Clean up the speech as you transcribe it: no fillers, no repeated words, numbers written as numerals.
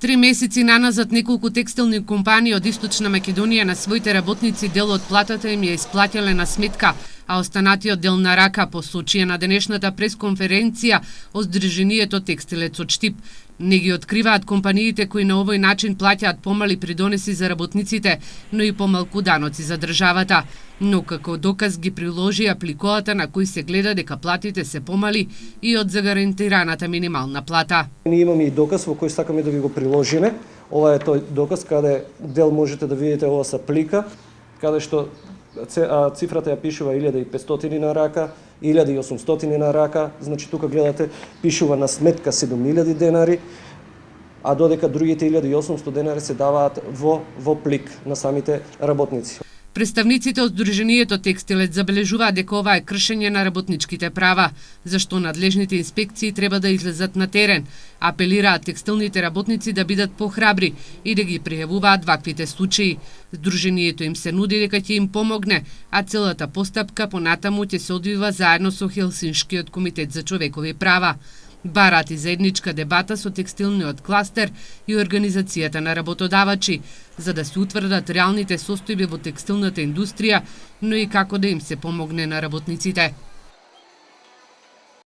3 месеци наназад неколку текстилни компании од Источна Македонија на своите работници дел од платата им ја исплатиле на сметка, а останатиот дел на рака, посочија на денешната пресконференција од Сдруженијето Текстилец од Штип. Не ги откриваат компаниите кои на овој начин плаќаат помали придонеси за работниците, но и помалку даноци за државата. Но како доказ ги приложи апликоата на кој се гледа дека платите се помали и од загарантираната минимална плата. Ние имаме и доказ во кој сакаме да ви го приложиме. Ова е тој доказ каде дел можете да видите ова са плика, каде што цифрата ја пишува 1500 на рака, 1800 на рака, значи тука гледате пишува на сметка 7000 денари, а додека другите 1800 денари се даваат во плик на самите работници. Представниците од Сдруженијето Текстилец забележуваат дека ова е кршење на работничките права, зашто надлежните инспекции треба да излезат на терен. Апелираат текстилните работници да бидат похрабри и да ги пријавуваат ваквите случаи. Сдруженијето им се нуди дека ќе им помогне, а целата постапка понатаму ќе се одвива заедно со Хелсиншкиот комитет за човекови права. Барат и заедничка дебата со текстилниот кластер и организацијата на работодавачи, за да се утврдат реалните состојби во текстилната индустрија, но и како да им се помогне на работниците.